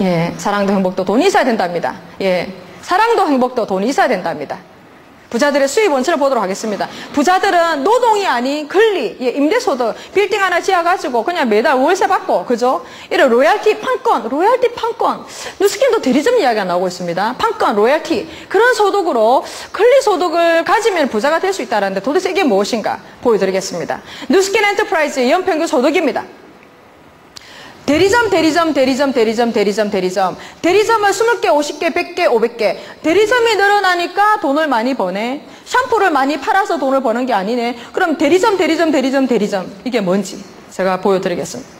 예, 사랑도 행복도 돈이 있어야 된답니다. 예, 사랑도 행복도 돈이 있어야 된답니다. 부자들의 수입 원천을 보도록 하겠습니다. 부자들은 노동이 아닌 권리, 예, 임대소득, 빌딩 하나 지어가지고 그냥 매달 월세 받고, 그죠? 이런 로얄티 판권, 누스킨도 대리점 이야기가 나오고 있습니다. 판권, 로얄티, 그런 소득으로 권리 소득을 가지면 부자가 될 수 있다는데 도대체 이게 무엇인가 보여드리겠습니다. 누스킨 엔터프라이즈의 연평균 소득입니다. 대리점을 20개, 50개, 100개, 500개. 대리점이 늘어나니까 돈을 많이 버네. 샴푸를 많이 팔아서 돈을 버는 게 아니네. 그럼 대리점. 이게 뭔지 제가 보여드리겠습니다.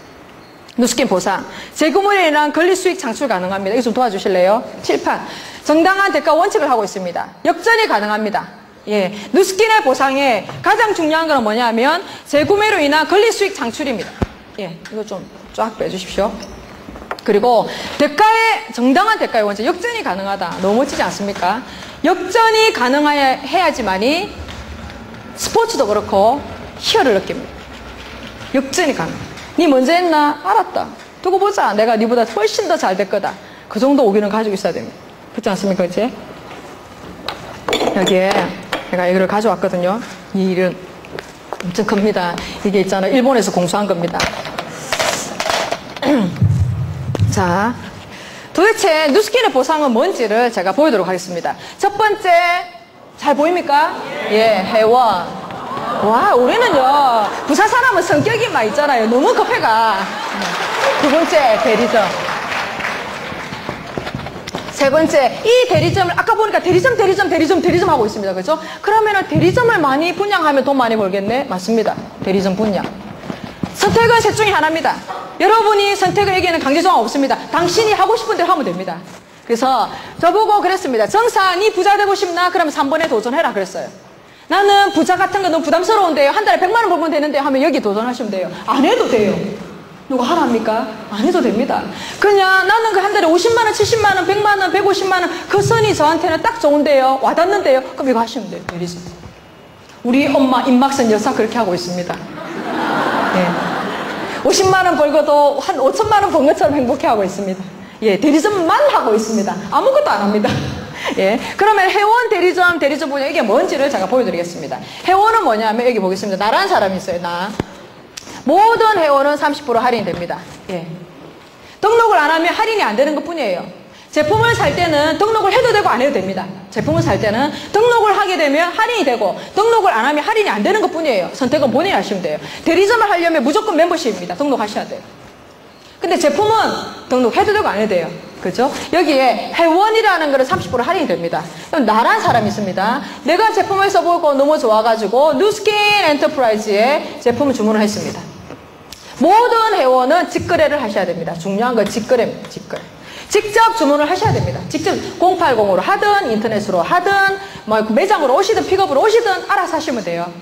누스킨 보상. 재구매로 인한 권리 수익 창출 가능합니다. 이거 좀 도와주실래요? 칠판. 정당한 대가 원칙을 하고 있습니다. 역전이 가능합니다. 예. 누스킨의 보상에 가장 중요한 건 뭐냐면 재구매로 인한 권리 수익 창출입니다. 예. 이거 좀 쫙 빼주십시오. 그리고 정당한 대가의 원칙, 역전이 가능하다. 너무 멋지지 않습니까? 역전이 가능해야지만이 스포츠도 그렇고 희열을 느낍니다. 역전이 가능. 니 먼저 했나? 알았다. 두고 보자. 내가 니보다 훨씬 더 잘 될 거다. 그 정도 오기는 가지고 있어야 됩니다. 그렇지 않습니까? 그치? 여기에 내가 이거를 가져왔거든요. 이 일은 엄청 큽니다. 이게 있잖아요. 일본에서 공수한 겁니다. 자, 도대체 누스킨의 보상은 뭔지를 제가 보여드리도록 하겠습니다. 첫 번째, 잘 보입니까? 예, 회원. 와, 우리는요, 부산 사람은 성격이 막 있잖아요. 너무 급해가. 두 번째, 대리점. 세 번째, 이 대리점을, 아까 보니까 대리점 하고 있습니다. 그죠? 그러면은 대리점을 많이 분양하면 돈 많이 벌겠네? 맞습니다. 대리점 분양. 선택은 셋 중에 하나입니다. 여러분이 선택을 얘기하는 강제조항 없습니다. 당신이 하고 싶은 대로 하면 됩니다. 그래서 저보고 그랬습니다. 정사, 니 부자 되고 싶나? 그러면 3번에 도전해라 그랬어요. 나는 부자 같은 거 너무 부담스러운데요. 한 달에 100만 원 벌면 되는데 하면 여기 도전하시면 돼요. 안 해도 돼요. 누가 하랍니까? 안 해도 됩니다. 그냥 나는 그 한 달에 50만 원, 70만 원, 100만 원, 150만 원 그 선이 저한테는 딱 좋은데요. 와닿는데요. 그럼 이거 하시면 돼요. 대리점. 우리 엄마 임막선 여사 그렇게 하고 있습니다. 네. 50만 원 벌고도 한 5천만 원 번 것처럼 행복해하고 있습니다. 예, 대리점만 하고 있습니다. 아무것도 안 합니다. 예, 그러면 회원 대리점 분야 이게 뭔지를 제가 보여드리겠습니다. 회원은 뭐냐면 여기 보겠습니다. 나라는 사람이 있어요. 나. 모든 회원은 30% 할인이 됩니다. 예. 등록을 안 하면 할인이 안 되는 것 뿐이에요. 제품을 살 때는 등록을 해도 되고 안 해도 됩니다. 제품을 살 때는 등록을 하게 되면 할인이 되고 등록을 안 하면 할인이 안 되는 것 뿐이에요. 선택은 본인이 하시면 돼요. 대리점을 하려면 무조건 멤버십입니다. 등록하셔야 돼요. 근데 제품은 등록해도 되고 안 해도 돼요. 그죠? 여기에 회원이라는 거는 30% 할인이 됩니다. 그럼 나란 사람이 있습니다. 내가 제품을 써보고 너무 좋아가지고 누스킨 엔터프라이즈에 제품을 주문을 했습니다. 모든 회원은 직거래를 하셔야 됩니다. 중요한 건 직거래입니다. 직거래. 직접 주문을 하셔야 됩니다. 직접 080으로 하든 인터넷으로 하든 뭐 매장으로 오시든 픽업으로 오시든 알아서 하시면 돼요.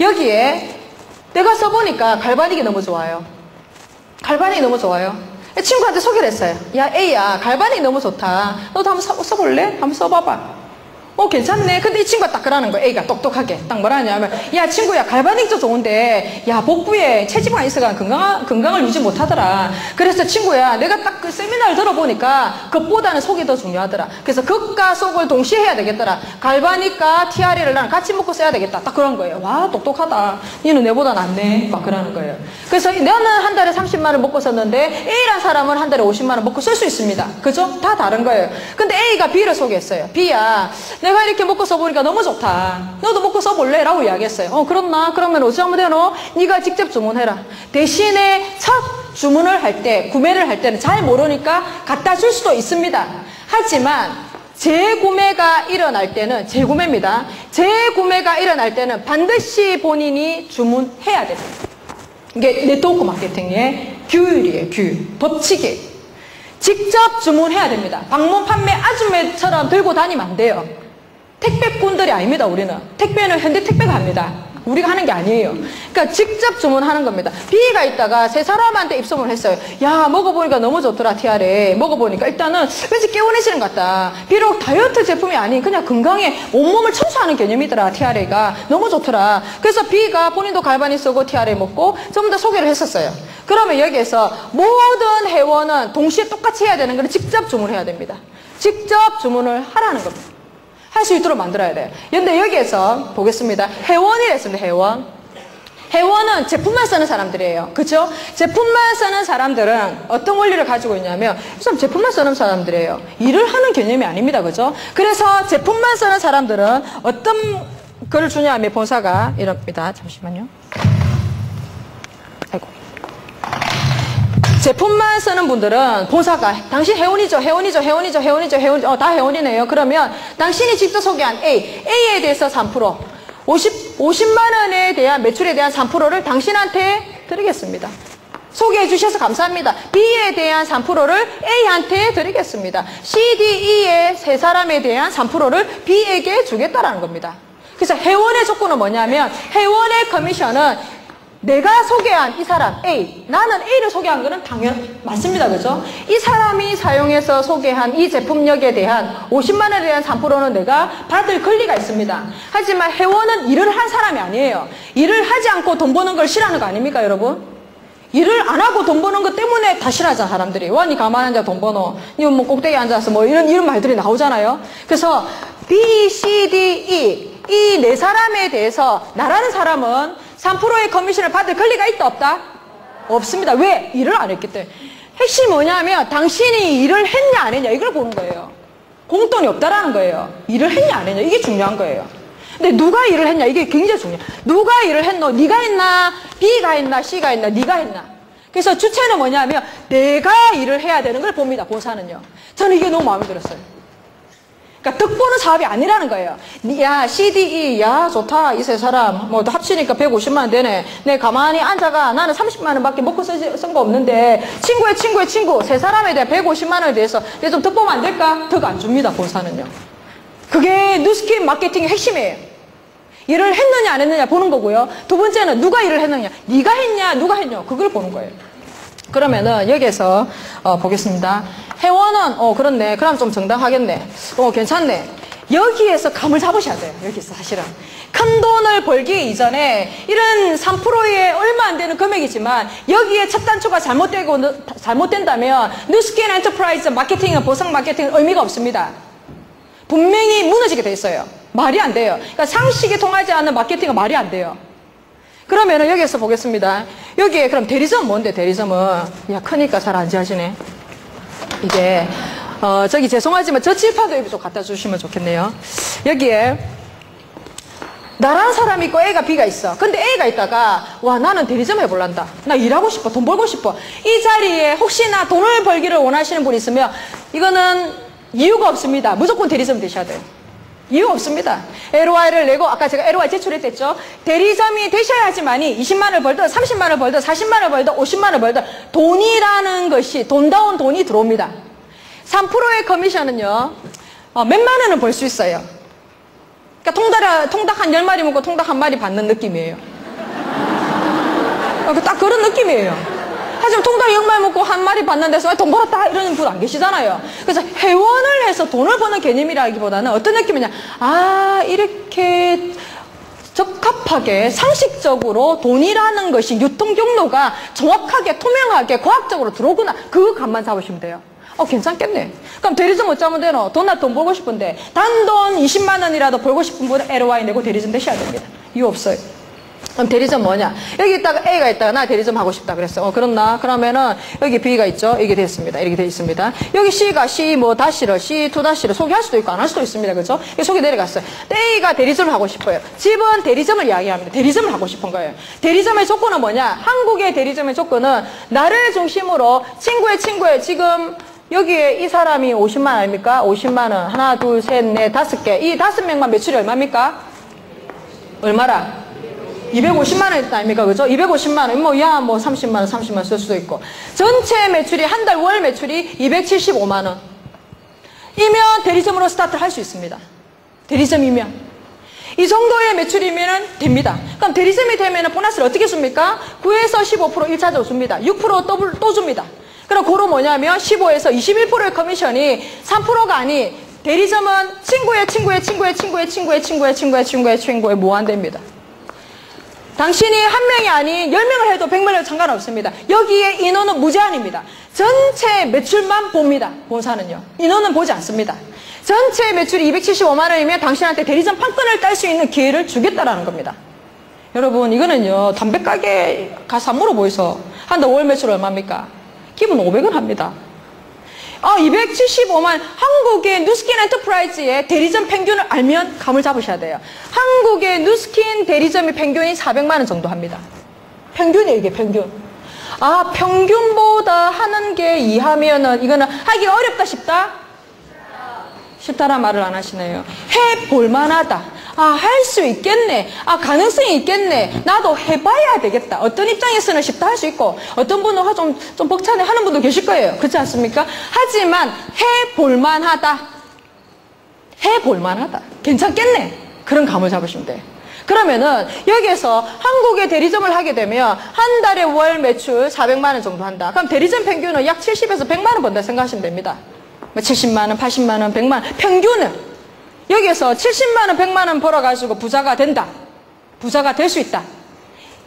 여기에 내가 써보니까 갈바닉이 너무 좋아요. 갈바닉이 너무 좋아요. 친구한테 소개를 했어요. 야 A야 갈바닉 너무 좋다. 너도 한번 써볼래? 한번 써봐봐. 괜찮네. 근데 이 친구가 딱 그러는 거야. A가 똑똑하게. 딱 뭐라 하냐면, 야, 친구야, 갈바닉도 좋은데, 야, 복부에 체지방이 있어가 건강을 유지 못하더라. 그래서 친구야, 내가 딱 그 세미나를 들어보니까, 겉보다는 속이 더 중요하더라. 그래서 겉과 속을 동시에 해야 되겠더라. 갈바닉과 TRE를 나랑 같이 먹고 써야 되겠다. 딱 그런 거예요. 와, 똑똑하다. 니는 내보다 낫네. 막 그러는 거예요. 그래서 너는 한 달에 30만 원 먹고 썼는데, A란 사람은 한 달에 50만 원 먹고 쓸 수 있습니다. 그죠? 다 다른 거예요. 근데 A가 B를 소개했어요. B야, 내가 이렇게 먹고 써보니까 너무 좋다. 너도 먹고 써볼래? 라고 이야기했어요. 그렇나? 그러면 어쩌면 되노? 네가 직접 주문해라. 대신에 첫 주문을 할 때, 구매를 할 때는 잘 모르니까 갖다 줄 수도 있습니다. 하지만 재구매가 일어날 때는, 재구매입니다. 재구매가 일어날 때는 반드시 본인이 주문해야 됩니다. 이게 네트워크 마케팅의 규율이에요. 규율. 법칙이에요. 직접 주문해야 됩니다. 방문 판매 아줌매처럼 들고 다니면 안 돼요. 택배꾼들이 아닙니다. 우리는 택배는 현대 택배가 합니다. 우리가 하는 게 아니에요. 그러니까 직접 주문하는 겁니다. B가 있다가 세 사람한테 입소문을 했어요. 야, 먹어보니까 너무 좋더라, TR에. 먹어보니까 일단은 왠지 개운해지는 것 같다. 비록 다이어트 제품이 아닌 그냥 건강에 온몸을 청소하는 개념이더라, TRA가. 너무 좋더라. 그래서 B가 본인도 갈바니 쓰고 TRA 먹고 전부 다 소개를 했었어요. 그러면 여기에서 모든 회원은 동시에 똑같이 해야 되는 건 직접 주문해야 됩니다. 직접 주문을 하라는 겁니다. 할 수 있도록 만들어야 돼요. 근데 여기에서 보겠습니다. 회원이라 했습니다. 회원. 회원은 제품만 쓰는 사람들이에요. 그죠? 제품만 쓰는 사람들은 어떤 원리를 가지고 있냐면 이 사람 제품만 쓰는 사람들이에요. 일을 하는 개념이 아닙니다. 그죠? 그래서 제품만 쓰는 사람들은 어떤 걸 주냐면 본사가 이럽니다. 잠시만요. 아이고. 제품만 쓰는 분들은 본사가 당신 회원이죠. 다 회원이네요. 그러면 당신이 직접 소개한 A에 대해서 3% 50만 원에 대한 매출에 대한 3%를 당신한테 드리겠습니다. 소개해 주셔서 감사합니다. B에 대한 3%를 A한테 드리겠습니다. C, D, E의 세 사람에 대한 3%를 B에게 주겠다라는 겁니다. 그래서 회원의 조건은 뭐냐면 회원의 커미션은 내가 소개한 이 사람 A, 나는 A를 소개한 거는 당연 맞습니다. 그죠? 이 사람이 사용해서 소개한 이 제품력에 대한 50만 원에 대한 3%는 내가 받을 권리가 있습니다. 하지만 회원은 일을 한 사람이 아니에요. 일을 하지 않고 돈 버는 걸 싫어하는 거 아닙니까, 여러분? 일을 안 하고 돈 버는 것 때문에 다 싫어하잖아, 사람들이. 와, 니 가만히 앉아 돈 버노. 니 뭐 꼭대기에 앉아서 뭐 이런 말들이 나오잖아요. 그래서 B, C, D, E 이 네 사람에 대해서 나라는 사람은 3%의 커미션을 받을 권리가 있다, 없다? 없습니다. 왜? 일을 안 했기 때문에. 핵심이 뭐냐면 당신이 일을 했냐 안 했냐 이걸 보는 거예요. 공돈이 없다라는 거예요. 일을 했냐 안 했냐 이게 중요한 거예요. 근데 누가 일을 했냐 이게 굉장히 중요해요. 누가 일을 했노? 네가 했나? B가 했나? C가 했나? 네가 했나? 그래서 주체는 뭐냐면 내가 일을 해야 되는 걸 봅니다. 본사는요. 저는 이게 너무 마음에 들었어요. 그러니까 득보는 사업이 아니라는 거예요. 야, CDE, 야, 좋다. 이 세 사람. 뭐, 합치니까 150만 원 되네. 내 가만히 앉아가. 나는 30만 원밖에 먹고 쓴 거 없는데. 친구. 세 사람에 대한 150만 원에 대해서 내가 좀 득보면 안 될까? 득 안 줍니다, 본사는요. 그게 뉴스킨 마케팅의 핵심이에요. 일을 했느냐, 안 했느냐 보는 거고요. 두 번째는 누가 일을 했느냐. 네가 했냐, 누가 했냐. 그걸 보는 거예요. 그러면은, 여기에서, 보겠습니다. 회원은 그렇네. 그럼 좀 정당하겠네. 괜찮네. 여기에서 감을 잡으셔야 돼요. 여기서 사실은 큰 돈을 벌기 이전에 이런 3%의 얼마 안 되는 금액이지만 여기에 첫 단추가 잘못된다면 뉴스킨 엔터프라이즈 마케팅은 보상 마케팅은 의미가 없습니다. 분명히 무너지게 돼 있어요. 말이 안 돼요. 그러니까 상식이 통하지 않는 마케팅은 말이 안 돼요. 그러면은 여기에서 보겠습니다. 여기에 그럼 대리점 뭔데? 대리점은 야 크니까 잘 안 지하시네. 이게 저기 죄송하지만 저 칠판도 좀 갖다 주시면 좋겠네요. 여기에 나라는 사람이 있고 A가 B가 있어. 근데 A가 있다가 와 나는 대리점 해볼란다. 나 일하고 싶어. 돈 벌고 싶어. 이 자리에 혹시나 돈을 벌기를 원하시는 분이 있으면 이거는 이유가 없습니다. 무조건 대리점 되셔야 돼요. 이유가 없습니다. LOI를 내고 아까 제가 LOI 제출했댔죠. 대리점이 되셔야지만이 20만 원을 벌든 30만 원을 벌든 40만 원을 벌든 50만 원을 벌든 돈이라는 것이 돈다운 돈이 들어옵니다. 3%의 커미션은요. 몇만 원은 벌 수 있어요. 그러니까 통닭 한 10마리 먹고 통닭 한 마리 받는 느낌이에요. 딱 그런 느낌이에요. 하지만 통닭 10마리 먹고 한 마리 받는 데서 돈 벌었다 이러는 분 안 계시잖아요. 그래서 회원을 해서 돈을 버는 개념이라기보다는 어떤 느낌이냐. 아 이렇게 적합하게 상식적으로 돈이라는 것이 유통 경로가 정확하게 투명하게 과학적으로 들어오구나. 그 감만 잡으시면 돼요. 괜찮겠네. 그럼 대리점 어쩌면 되노? 돈 벌고 싶은데 단돈 20만 원이라도 벌고 싶은 분은 LOI 내고 대리점 되셔야 됩니다. 이유 없어요. 그럼 대리점 뭐냐? 여기 있다가 A가 있다가 나 대리점 하고 싶다 그랬어. 그렇나? 그러면은 여기 B가 있죠? 이게 됐습니다. 이렇게 돼 있습니다. 여기 C가 C 뭐 다시를 C2 다시를 소개할 수도 있고 안 할 수도 있습니다. 그렇죠? 소개 내려갔어요. A가 대리점을 하고 싶어요. 집은 대리점을 이야기합니다. 대리점을 하고 싶은 거예요. 대리점의 조건은 뭐냐? 한국의 대리점의 조건은 나를 중심으로 친구의 지금 여기에 이 사람이 50만 원 아닙니까? 50만 원. 하나, 둘, 셋, 넷, 5개. 이 5명만 매출이 얼마입니까? 얼마라? 250만 원 아닙니까? 그죠? 250만 원. 뭐 30만 원 쓸 수도 있고. 전체 매출이 한 달 월 매출이 275만 원. 이면 대리점으로 스타트를 할 수 있습니다. 대리점이면. 이 정도의 매출이면 됩니다. 그럼 대리점이 되면 보너스를 어떻게 줍니까? 9에서 15% 1차적으로 줍니다. 6% 또 줍니다. 그럼 그로 뭐냐면 15에서 21%의 커미션이 3%가 아닌 대리점은 친구의 무한대입니다. 당신이 한 명이 아닌 10명을 해도 100명을 해도 상관없습니다. 여기에 인원은 무제한입니다. 전체 매출만 봅니다. 본사는요. 인원은 보지 않습니다. 전체 매출이 275만 원이면 당신한테 대리점 판권을 딸 수 있는 기회를 주겠다라는 겁니다. 여러분 이거는요. 담배가게 가서 물어보이소. 한 달 월 매출 얼마입니까? 기본 500원 합니다. 275만 한국의 누스킨 엔터프라이즈의 대리점 평균을 알면 감을 잡으셔야 돼요. 한국의 누스킨 대리점의 평균이 400만 원 정도 합니다. 평균이에요, 이게 평균. 평균보다 하는 게 이하면은 이거는 하기가 어렵다 싶다? 쉽다란 말을 안 하시네요. 해볼만하다. 할 수 있겠네. 가능성이 있겠네. 나도 해봐야 되겠다. 어떤 입장에서는 쉽다 할 수 있고, 어떤 분은 좀 벅차네 하는 분도 계실 거예요. 그렇지 않습니까? 하지만 해볼만하다. 해볼만하다. 괜찮겠네. 그런 감을 잡으시면 돼요. 그러면은 여기에서 한국의 대리점을 하게 되면 한 달에 월 매출 400만 원 정도 한다. 그럼 대리점 평균은 약 70에서 100만 원 번다 생각하시면 됩니다. 70만 원, 80만 원, 100만 원. 평균은 여기에서 70만 원, 100만 원 벌어가지고 부자가 된다. 부자가 될 수 있다.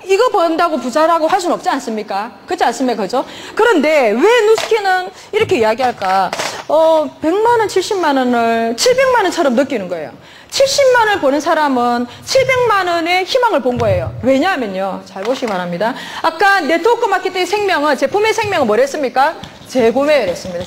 이거 번다고 부자라고 할 수는 없지 않습니까? 그렇지 않습니까? 그죠? 그런데 왜 누스키는 이렇게 이야기할까? 100만 원, 70만 원을 700만 원처럼 느끼는 거예요. 70만 원을 버는 사람은 700만 원의 희망을 본 거예요. 왜냐하면요. 잘 보시기 바랍니다. 아까 네트워크 마케팅 생명은, 제품의 생명은 뭐랬습니까? 재구매였습니다.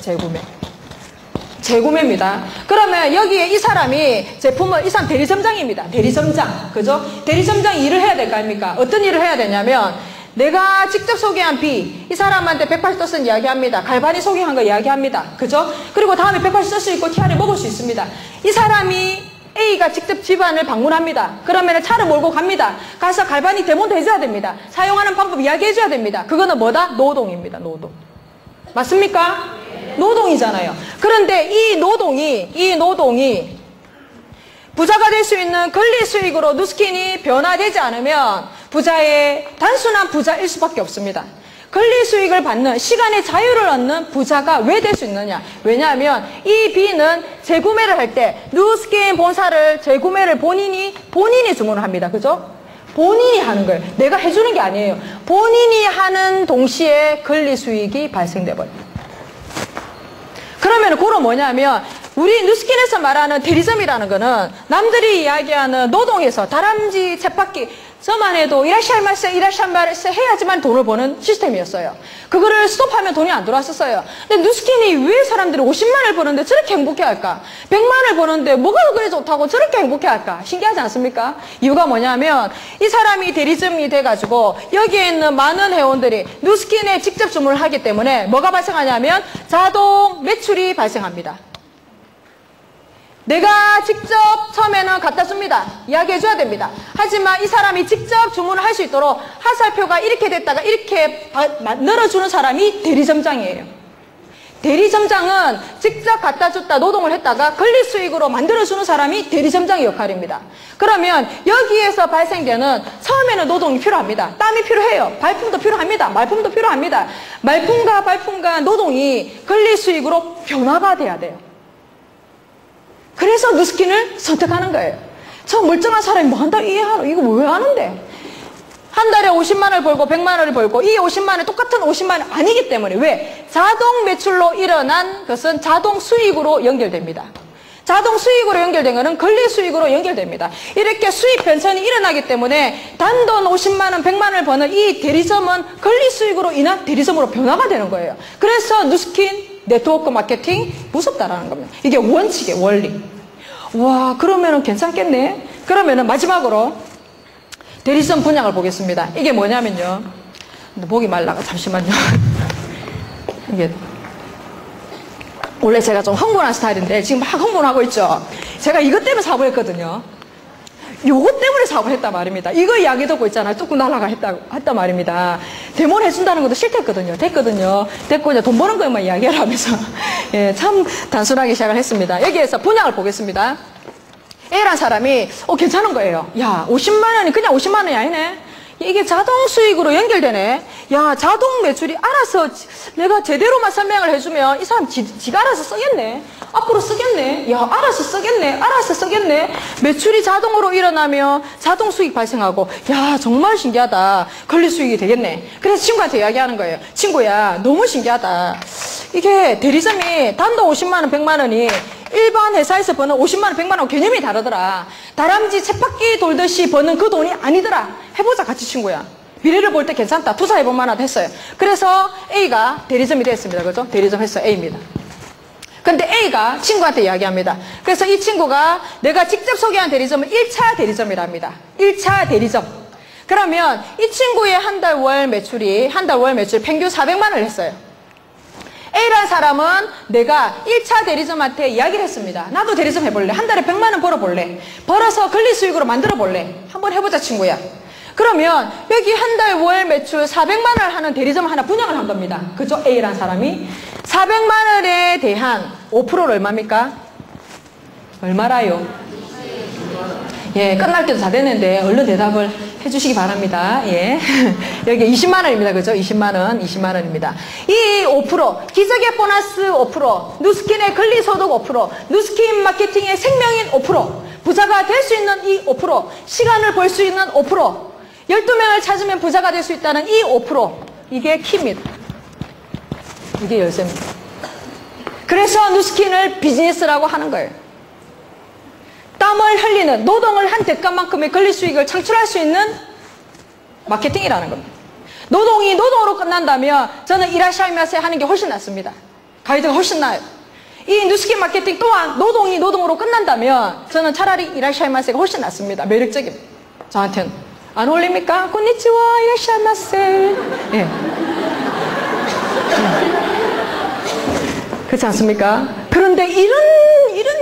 재구매입니다. 그러면 여기에 이 사람이 제품을, 이 사람 대리점장입니다. 대리점장. 그죠? 대리점장이 일을 해야 될 거 아닙니까? 어떤 일을 해야 되냐면, 내가 직접 소개한 B, 이 사람한테 180 떴은 이야기합니다. 갈바니 소개한 거 이야기합니다. 그죠? 그리고 다음에 180 뜰 수 있고 TR에 먹을 수 있습니다. 이 사람이 A가 직접 집안을 방문합니다. 그러면 차를 몰고 갑니다. 가서 갈바니 데모도 해줘야 됩니다. 사용하는 방법 이야기해줘야 됩니다. 그거는 뭐다? 노동입니다. 노동. 맞습니까? 노동이잖아요. 그런데 이 노동이 부자가 될 수 있는 권리 수익으로 누스킨이 변화되지 않으면 단순한 부자일 수밖에 없습니다. 권리 수익을 받는, 시간의 자유를 얻는 부자가 왜 될 수 있느냐? 왜냐하면 이 B는 재구매를 할 때 누스킨 본사를 재구매를 본인이 주문을 합니다. 그죠? 본인이 하는 거예요. 내가 해주는 게 아니에요. 본인이 하는 동시에 권리 수익이 발생돼 버려요. 그러면 그건 뭐냐면 우리 누스킨에서 말하는 대리점이라는 거는 남들이 이야기하는 노동에서 다람쥐 쳇바퀴 저만 해도 이라시알마세 해야지만 돈을 버는 시스템이었어요. 그거를 스톱하면 돈이 안 들어왔었어요. 근데 누스킨이 왜 사람들이 50만 원을 버는데 저렇게 행복해할까? 100만 원을 버는데 뭐가 그리 좋다고 저렇게 행복해할까? 신기하지 않습니까? 이유가 뭐냐면 이 사람이 대리점이 돼가지고 여기에 있는 많은 회원들이 누스킨에 직접 주문을 하기 때문에 뭐가 발생하냐면 자동 매출이 발생합니다. 내가 직접 처음에는 갖다 줍니다. 이야기해줘야 됩니다. 하지만 이 사람이 직접 주문을 할 수 있도록 하살표가 이렇게 됐다가 이렇게 만들어주는 사람이 대리점장이에요. 대리점장은 직접 갖다 줬다 노동을 했다가 권리 수익으로 만들어주는 사람이 대리점장의 역할입니다. 그러면 여기에서 발생되는 처음에는 노동이 필요합니다. 땀이 필요해요. 발품도 필요합니다. 말품도 필요합니다. 말품과 발품과 노동이 권리 수익으로 변화가 돼야 돼요. 그래서 누스킨을 선택하는 거예요. 저 멀쩡한 사람이 뭐 한다 이해하러 이거 왜 하는데? 한 달에 50만 원을 벌고 100만 원을 벌고 이 50만 원 똑같은 50만 원 아니기 때문에 왜? 자동 매출로 일어난 것은 자동 수익으로 연결됩니다. 자동 수익으로 연결된 것은 권리 수익으로 연결됩니다. 이렇게 수익 변천이 일어나기 때문에 단돈 50만 원, 100만 원을 버는 이 대리점은 권리 수익으로 인한 대리점으로 변화가 되는 거예요. 그래서 누스킨 네트워크 마케팅 무섭다라는 겁니다. 이게 원칙이에요, 원리. 와, 그러면은 괜찮겠네. 그러면은 마지막으로 대리점 분양을 보겠습니다. 이게 뭐냐면요. 근데 목이 말라가 잠시만요. 이게 원래 제가 좀 흥분한 스타일인데 지금 막 흥분하고 있죠. 제가 이것 때문에 사업을 했거든요. 요것 때문에 사업을 했단 말입니다. 이거 이야기 듣고 있잖아요. 뚝뚝 날아가 했단 말입니다. 데모를 해준다는 것도 싫댔거든요. 됐고 이제 돈 버는 것만 이야기를 하면서 예, 참 단순하게 시작을 했습니다. 여기에서 분양을 보겠습니다. A라는 사람이 괜찮은 거예요. 야, 50만 원이 그냥 50만 원이 아니네. 이게 자동 수익으로 연결되네. 야, 자동 매출이 알아서 내가 제대로만 설명을 해주면 이 사람 지가 알아서 쓰겠네. 앞으로 쓰겠네. 야, 알아서 쓰겠네. 알아서 쓰겠네. 매출이 자동으로 일어나면 자동 수익 발생하고, 야, 정말 신기하다. 권리 수익이 되겠네. 그래서 친구한테 이야기하는 거예요. 친구야, 너무 신기하다. 이게 대리점이 단돈 50만 원, 100만 원이 일반 회사에서 버는 50만 원, 100만 원 개념이 다르더라. 다람쥐 쳇바퀴 돌듯이 버는 그 돈이 아니더라. 해보자, 같이 친구야. 미래를 볼 때 괜찮다. 투자해볼 만하다 했어요. 그래서 A가 대리점이 됐습니다. 그죠? 대리점 했어요. A입니다. 근데 A가 친구한테 이야기합니다. 그래서 이 친구가 내가 직접 소개한 대리점은 1차 대리점이라 합니다. 1차 대리점. 그러면 이 친구의 한 달 월 매출이 평균 400만 원을 했어요. A라는 사람은 내가 1차 대리점한테 이야기를 했습니다. 나도 대리점 해볼래. 한 달에 100만 원 벌어볼래. 벌어서 권리 수익으로 만들어볼래. 한번 해보자, 친구야. 그러면 여기 한 달 월 매출 400만 원을 하는 대리점을 하나 분양을 한 겁니다. 그죠? A라는 사람이 400만 원에 대한 5%를 얼마입니까? 얼마라요? 예, 끝날 때도 다 됐는데 얼른 대답을 해주시기 바랍니다. 예. 여기 20만 원입니다. 그죠? 20만 원, 20만 원입니다. 이 5%, 기적의 보너스 5%, 누스킨의 권리소득 5%, 누스킨 마케팅의 생명인 5%, 부자가 될 수 있는 이 5%, 시간을 벌 수 있는 5%, 12명을 찾으면 부자가 될 수 있다는 이 5%, 이게 키입니다. 이게 열쇠입니다. 그래서 누스킨을 비즈니스라고 하는 거예요. 땀을 흘리는, 노동을 한 대가만큼의 권리 수익을 창출할 수 있는 마케팅이라는 겁니다. 노동이 노동으로 끝난다면 저는 이라샤이마세 하는 게 훨씬 낫습니다. 가이드가 훨씬 나아요. 이 누스킨 마케팅 또한 노동이 노동으로 끝난다면 저는 차라리 이라샤이마세가 훨씬 낫습니다. 매력적입니다. 저한테는. 안 어울립니까? 곤니치와 이라샤이마세. 예. 그렇지 않습니까? 그런데 이런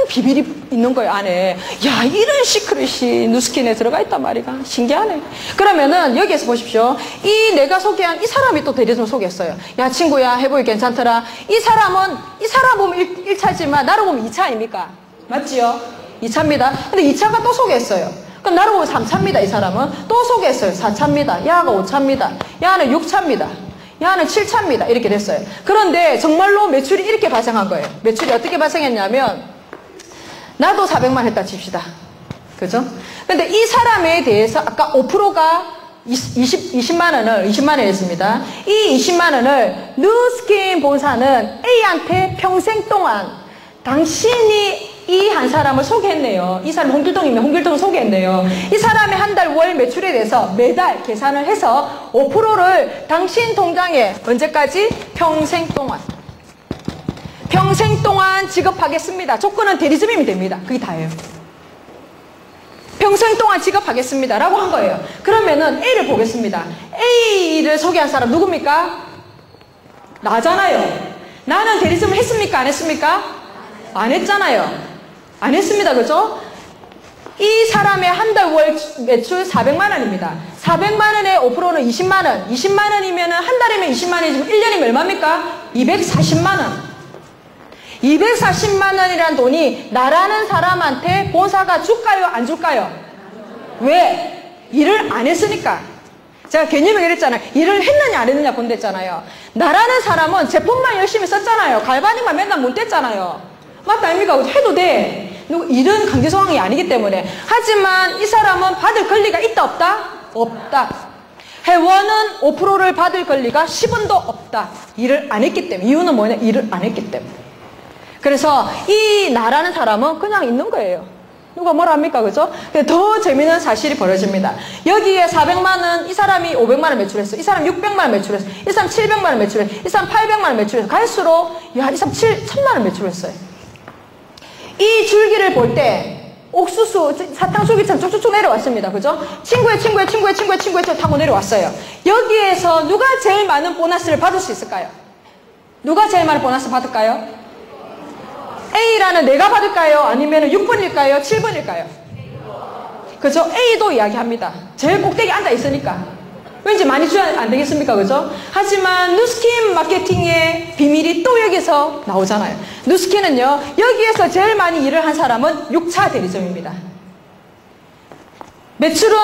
비밀이 있는 거예요, 안에. 야, 이런 시크릿이 누스킨에 들어가 있단 말이가. 신기하네. 그러면은 여기에서 보십시오. 이 내가 소개한 이 사람이 또 대리점 소개했어요. 야, 친구야, 해보기 괜찮더라. 이 사람 보면 1차지만 나로 보면 2차 아닙니까? 맞지요? 2차입니다. 근데 2차가 또 소개했어요. 그럼 나로 보면 3차입니다, 이 사람은. 또 소개했어요. 4차입니다. 야가 5차입니다. 야는 6차입니다. 야는 7차입니다. 이렇게 됐어요. 그런데 정말로 매출이 이렇게 발생한 거예요. 매출이 어떻게 발생했냐면 나도 400만 했다 칩시다. 그죠? 근데 이 사람에 대해서 아까 5%가 20만 원 했습니다. 이 20만 원을 누스킨 본사는 A한테 평생 동안 당신이 이 한 사람을 소개했네요. 이 사람 홍길동이면 홍길동을 소개했네요. 이 사람의 한 달 월 매출에 대해서 매달 계산을 해서 5%를 당신 통장에 언제까지? 평생 동안. 평생 동안 지급하겠습니다. 조건은 대리점이면 됩니다. 그게 다예요. 평생 동안 지급하겠습니다. 라고 한 거예요. 그러면은 A를 보겠습니다. A를 소개한 사람 누굽니까? 나잖아요. 나는 대리점을 했습니까? 안 했습니까? 안 했잖아요. 안 했습니다. 그죠? 이 사람의 한 달 월 매출 400만 원입니다. 400만 원의 5%는 20만 원. 20만 원이면 한 달이면 20만 원이지만 1년이면 얼마입니까? 240만 원. 240만 원이라는 돈이 나라는 사람한테 본사가 줄까요? 안 줄까요? 왜? 일을 안 했으니까. 제가 개념을 그랬잖아요. 일을 했느냐 안 했느냐 본댔잖아요. 나라는 사람은 제품만 열심히 썼잖아요. 갈바닉만 맨날 못 뗐잖아요. 맞다 아닙니까? 해도 돼. 일은 강제 소황이 아니기 때문에. 하지만 이 사람은 받을 권리가 있다 없다? 없다. 회원은 5%를 받을 권리가 10원도 없다. 일을 안 했기 때문에. 이유는 뭐냐? 일을 안 했기 때문에. 그래서 이 나라는 사람은 그냥 있는 거예요. 누가 뭐라 합니까? 그죠? 더 재미있는 사실이 벌어집니다. 여기에 400만 원, 이 사람이 500만 원 매출했어. 이 사람 600만 원 매출했어. 이 사람 700만 원 매출했어. 이 사람 800만 원 매출했어. 갈수록, 야, 이 사람 1000만 원 매출했어요. 이 줄기를 볼 때, 옥수수, 사탕줄기처럼 쭉쭉쭉 내려왔습니다. 그죠? 친구의 타고 내려왔어요. 여기에서 누가 제일 많은 보너스를 받을 수 있을까요? 누가 제일 많은 보너스 받을까요? A라는 내가 받을까요? 아니면 6번일까요? 7번일까요? 그죠? A도 이야기합니다. 제일 꼭대기 앉아 있으니까. 왠지 많이 줘야 안 되겠습니까? 그죠? 하지만 누스킨 마케팅의 비밀이 또 여기서 나오잖아요. 누스킨은요, 여기에서 제일 많이 일을 한 사람은 6차 대리점입니다. 매출은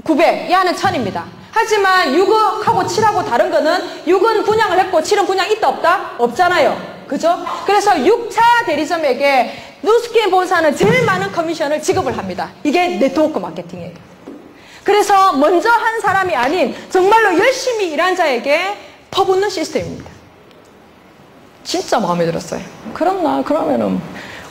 900, 얘는 1000입니다. 하지만 6억하고 7하고 다른 거는 6은 분양을 했고 7은 분양 있다 없다? 없잖아요. 그죠? 그래서 6차 대리점에게 누스킨 본사는 제일 많은 커미션을 지급을 합니다. 이게 네트워크 마케팅이에요. 그래서 먼저 한 사람이 아닌 정말로 열심히 일한 자에게 퍼붓는 시스템입니다. 진짜 마음에 들었어요. 그렇나? 그러면은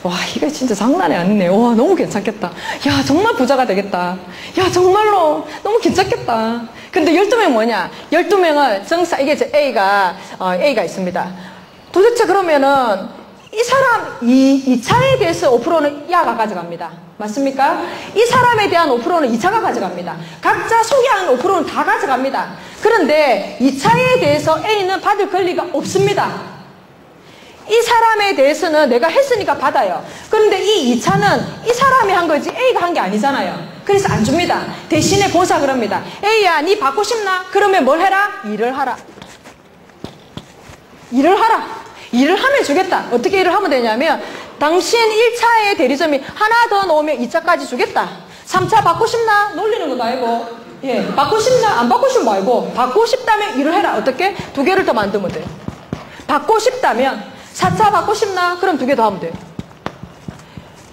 와, 이거 진짜 장난이 아니네. 와, 너무 괜찮겠다. 야, 정말 부자가 되겠다. 야, 정말로 너무 괜찮겠다. 근데 12명 뭐냐? 12명을 정사, 이게 A가 있습니다. 도대체 그러면은 이 사람, 이 차에 대해서 5%는 야가 가져갑니다. 맞습니까? 이 사람에 대한 5%는 2차가 가져갑니다. 각자 소개하는 5%는 다 가져갑니다. 그런데 이 차에 대해서 A는 받을 권리가 없습니다. 이 사람에 대해서는 내가 했으니까 받아요. 그런데 이 2차는 이 사람이 한 거지 A가 한 게 아니잖아요. 그래서 안 줍니다. 대신에 본사 그럽니다. A야, 니 받고 싶나? 그러면 뭘 해라? 일을 하라. 일을 하라. 일을 하면 주겠다. 어떻게 일을 하면 되냐면 당신 1차의 대리점이 하나 더 넣으면 2차까지 주겠다. 3차 받고 싶나? 놀리는 것도 아니고, 예, 받고 싶나? 안 받고 싶으면 말고, 받고 싶다면 일을 해라. 어떻게? 2개를 더 만들면 돼요. 받고 싶다면 4차 받고 싶나? 그럼 2개 더 하면 돼요.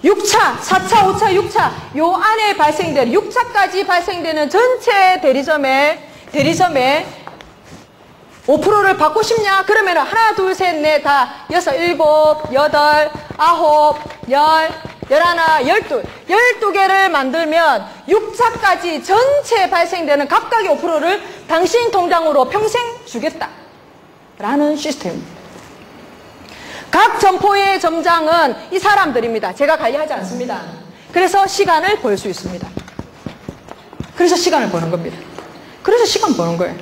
6차, 4차, 5차, 6차 요 안에 발생되는 6차까지 발생되는 전체 대리점에 5%를 받고 싶냐? 그러면 하나, 둘, 셋, 넷, 다 6, 7, 8, 9, 10, 11, 12개를 만들면 6차까지 전체 발생되는 각각의 5%를 당신 통장으로 평생 주겠다 라는 시스템입니다. 각 점포의 점장은 이 사람들입니다. 제가 관리하지 않습니다. 그래서 시간을 벌 수 있습니다. 그래서 시간을 버는 겁니다. 그래서 시간 버는 거예요.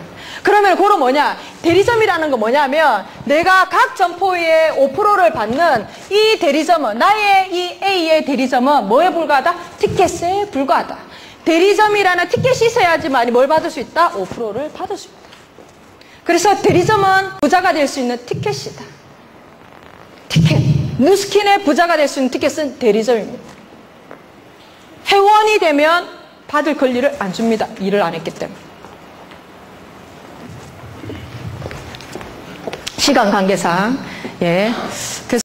그러면 그거 뭐냐? 대리점이라는 건 뭐냐면 내가 각 점포에 5%를 받는 이 대리점은 나의 이 A의 대리점은 뭐에 불과하다? 티켓에 불과하다. 대리점이라는 티켓이 있어야지만 뭘 받을 수 있다? 5%를 받을 수 있다. 그래서 대리점은 부자가 될 수 있는 티켓이다. 티켓. 누스킨의 부자가 될 수 있는 티켓은 대리점입니다. 회원이 되면 받을 권리를 안 줍니다. 일을 안 했기 때문에. 시간 관계상, 예. 그래서